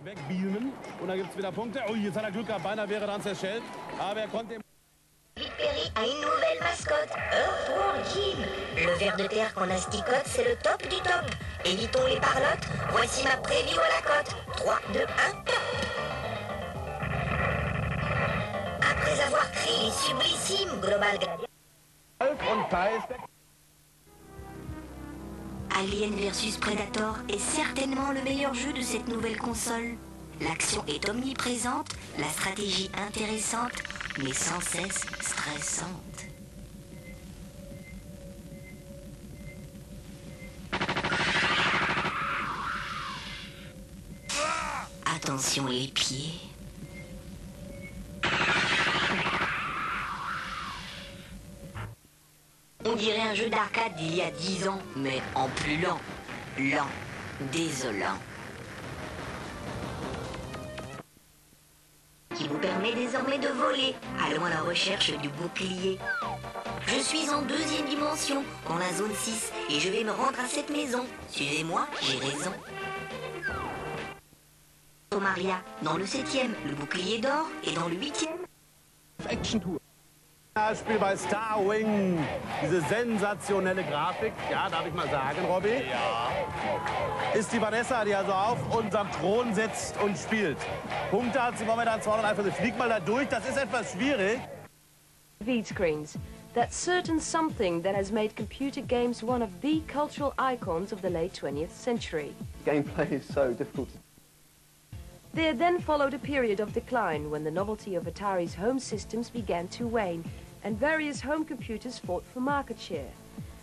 Wegbeamen und dann gibt es wieder Punkte. Oh, jetzt hat er Glück gehabt, beinahe wäre dann zerschellt, aber er konnte... Perry a une nouvelle mascotte, Earthworm Jim. Le ver de terre qu'on asticote, c'est le top du top. Évitons les parlottes, voici ma preview à la cote. 3, 2, 1, top. Après avoir créé les sublissimes Global Gladiators, Alien vs Predator est certainement le meilleur jeu de cette nouvelle console. L'action est omniprésente, la stratégie intéressante, mais sans cesse stressante. Attention les pieds. On dirait un jeu d'arcade d'il y a 10 ans, mais en plus lent. Lent, désolant. Qui vous permet désormais de voler. Allons à la recherche du bouclier. Je suis en 2e dimension, dans la zone 6, et je vais me rendre à cette maison. Suivez-moi, j'ai raison. Maria, dans le 7e, le bouclier d'or, et dans le 8e... Action Tour. Spiel bei Star Wing, diese sensationelle Grafik, ja, darf ich mal sagen, Robby? Ja. Ist die Vanessa, die also auf unserem Thron sitzt und spielt. Punkte hat sie momentan 241. Fliegt mal da durch, das ist etwas schwierig. TV-screens, that certain something that has made computer games one of the cultural icons of the late 20th century. Gameplay is so difficult. There then followed a period of decline when the novelty of Atari's home systems began to wane and various home computers fought for market share.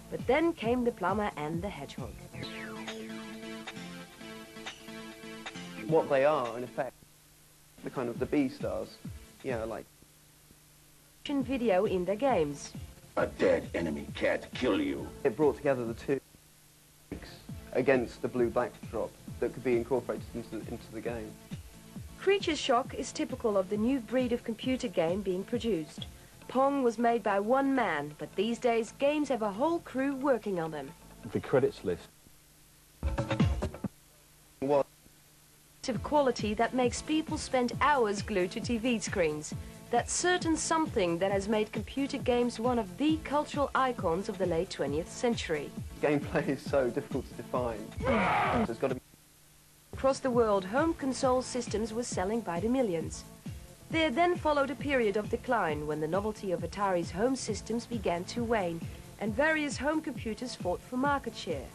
But then came the plumber and the hedgehog. What they are, in effect, the kind of the B-stars, yeah, like... Video in their games. A dead enemy can't kill you. It brought together the two against the blue backdrop that could be incorporated into the game. Creature Shock is typical of the new breed of computer game being produced. Pong was made by one man, but these days games have a whole crew working on them. The credits list. What? Of quality that makes people spend hours glued to TV screens. That certain something that has made computer games one of the cultural icons of the late 20th century. Gameplay is so difficult to define. There's got to be... Across the world, home console systems were selling by the millions. There then followed a period of decline when the novelty of Atari's home systems began to wane and various home computers fought for market share.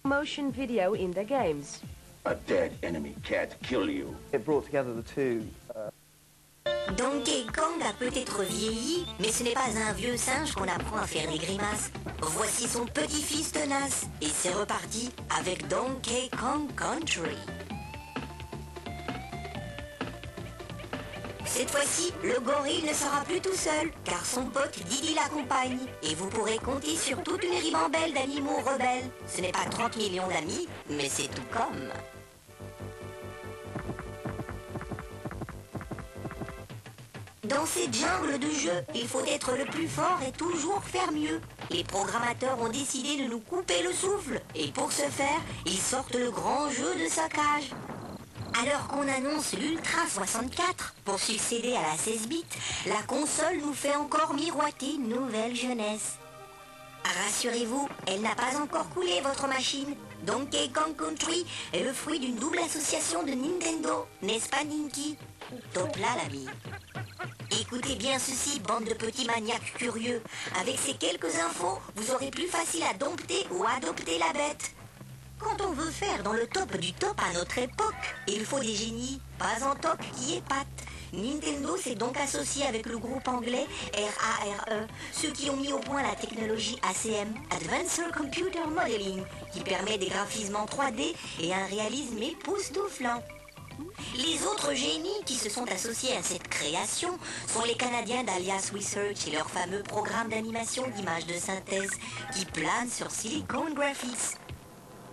Motion video in their games. A dead enemy can't kill you. It brought together the two... Donkey Kong a peut-être vieilli, mais ce n'est pas un vieux singe qu'on apprend à faire des grimaces. Voici son petit-fils tenace, et c'est reparti avec Donkey Kong Country. Cette fois-ci, le gorille ne sera plus tout seul, car son pote Didi l'accompagne. Et vous pourrez compter sur toute une ribambelle d'animaux rebelles. Ce n'est pas 30 millions d'amis, mais c'est tout comme... Dans cette jungle de jeux, il faut être le plus fort et toujours faire mieux. Les programmateurs ont décidé de nous couper le souffle. Et pour ce faire, ils sortent le grand jeu de saccage. Alors qu'on annonce l'Ultra 64 pour succéder à la 16 bits, la console nous fait encore miroiter une nouvelle jeunesse. Rassurez-vous, elle n'a pas encore coulé votre machine. Donkey Kong Country est le fruit d'une double association de Nintendo, n'est-ce pas Ninky? Top là l'ami. Écoutez bien ceci, bande de petits maniaques curieux. Avec ces quelques infos, vous aurez plus facile à dompter ou adopter la bête. Quand on veut faire dans le top du top à notre époque, il faut des génies, pas en toc qui épatent. Nintendo s'est donc associé avec le groupe anglais RARE, ceux qui ont mis au point la technologie ACM, Advanced Computer Modeling, qui permet des graphismes en 3D et un réalisme époustouflant. Les autres génies qui se sont associés à cette création sont les Canadiens d'Alias Research et leur fameux programme d'animation d'images de synthèse qui plane sur Silicon Graphics.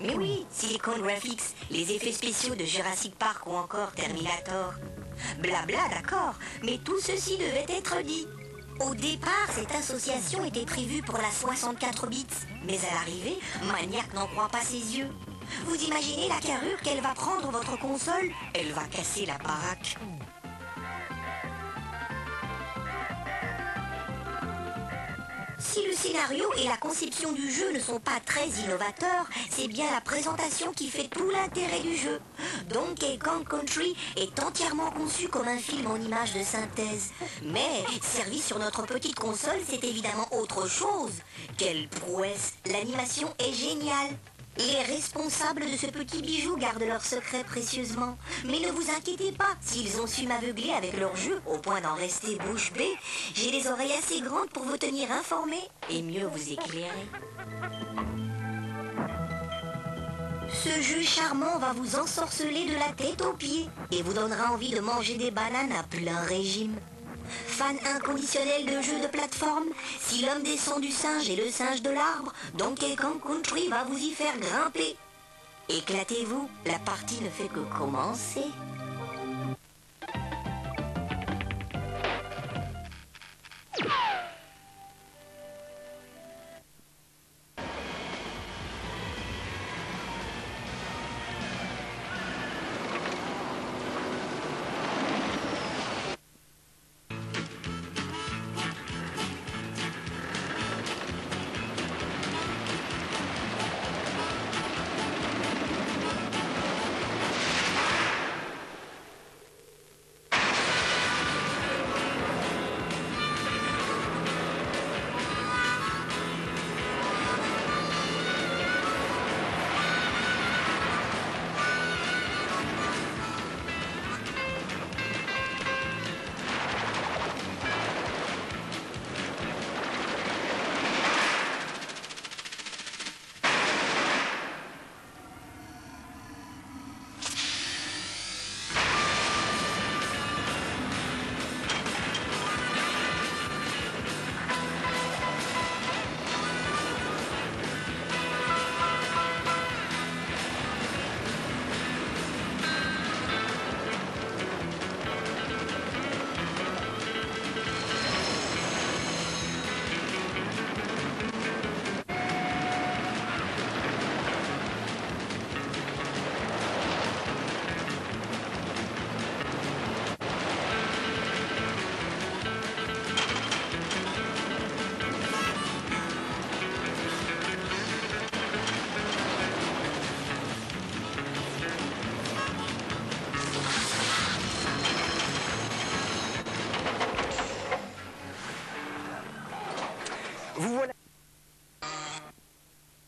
Mais oui, Silicon Graphics, les effets spéciaux de Jurassic Park ou encore Terminator. Blabla, d'accord, mais tout ceci devait être dit. Au départ, cette association était prévue pour la 64 bits, mais à l'arrivée, Maniac n'en croit pas ses yeux. Vous imaginez la carrure qu'elle va prendre votre console? Elle va casser la baraque. Si le scénario et la conception du jeu ne sont pas très innovateurs, c'est bien la présentation qui fait tout l'intérêt du jeu. Donkey Kong Country est entièrement conçu comme un film en images de synthèse. Mais, servi sur notre petite console, c'est évidemment autre chose. Quelle prouesse! L'animation est géniale. Les responsables de ce petit bijou gardent leur secret précieusement. Mais ne vous inquiétez pas, s'ils ont su m'aveugler avec leur jeu, au point d'en rester bouche bée, j'ai les oreilles assez grandes pour vous tenir informés et mieux vous éclairer. Ce jeu charmant va vous ensorceler de la tête aux pieds et vous donnera envie de manger des bananes à plein régime. Fan inconditionnel de jeux de plateforme, si l'homme descend du singe et le singe de l'arbre, Donkey Kong Country va vous y faire grimper. Éclatez-vous, la partie ne fait que commencer.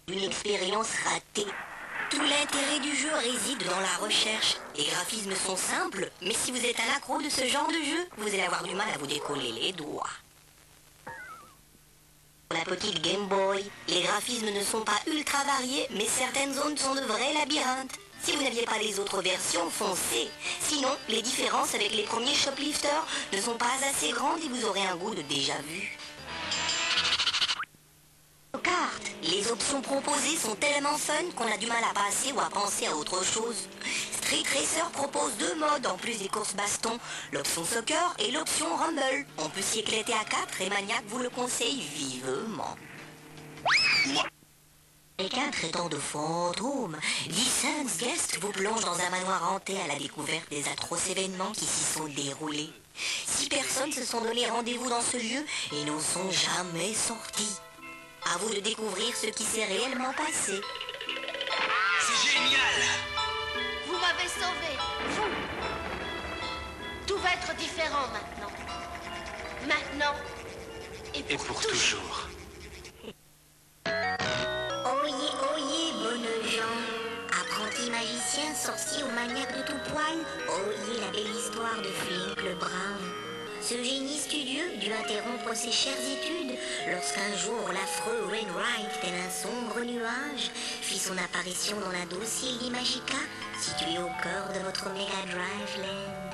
Une expérience ratée. Tout l'intérêt du jeu réside dans la recherche. Les graphismes sont simples, mais si vous êtes un accro de ce genre de jeu, vous allez avoir du mal à vous décoller les doigts. Pour la petite Game Boy, les graphismes ne sont pas ultra variés, mais certaines zones sont de vrais labyrinthes. Si vous n'aviez pas les autres versions, foncez. Sinon, les différences avec les premiers shoplifters ne sont pas assez grandes et vous aurez un goût de déjà-vu. Cartes. Les options proposées sont tellement fun qu'on a du mal à passer ou à penser à autre chose. Street Racer propose 2 modes en plus des courses baston, l'option soccer et l'option rumble. On peut s'y éclater à 4 et Maniac vous le conseille vivement. Quelqu'un traitant de fantômes, Dissen's Guest vous plonge dans un manoir hanté à la découverte des atroces événements qui s'y sont déroulés. 6 personnes se sont donné rendez-vous dans ce lieu et n'en sont jamais sorties. À vous de découvrir ce qui s'est réellement passé. C'est génial! Vous m'avez sauvé, vous! Tout va être différent maintenant. Maintenant et pour toujours. Oyez, bonnes gens. Apprentis magiciens, sorciers ou maniaques de tout poil, oyez la belle histoire de Flink le Brown. Ce génie studieux dut interrompre ses chères études lorsqu'un jour l'affreux Wainwright, tel un sombre nuage, fit son apparition dans la douce île d'Imagica, située au cœur de votre Mega Drive Land.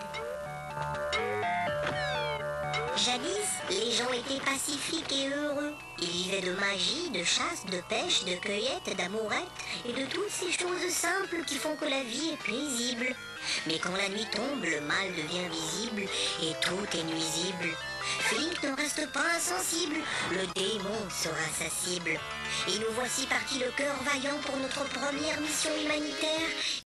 Jadis, les gens étaient pacifiques et heureux. Il vivait de magie, de chasse, de pêche, de cueillette, d'amourette et de toutes ces choses simples qui font que la vie est paisible. Mais quand la nuit tombe, le mal devient visible et tout est nuisible. Flink ne reste pas insensible, le démon sera sa cible. Et nous voici partis le cœur vaillant pour notre première mission humanitaire.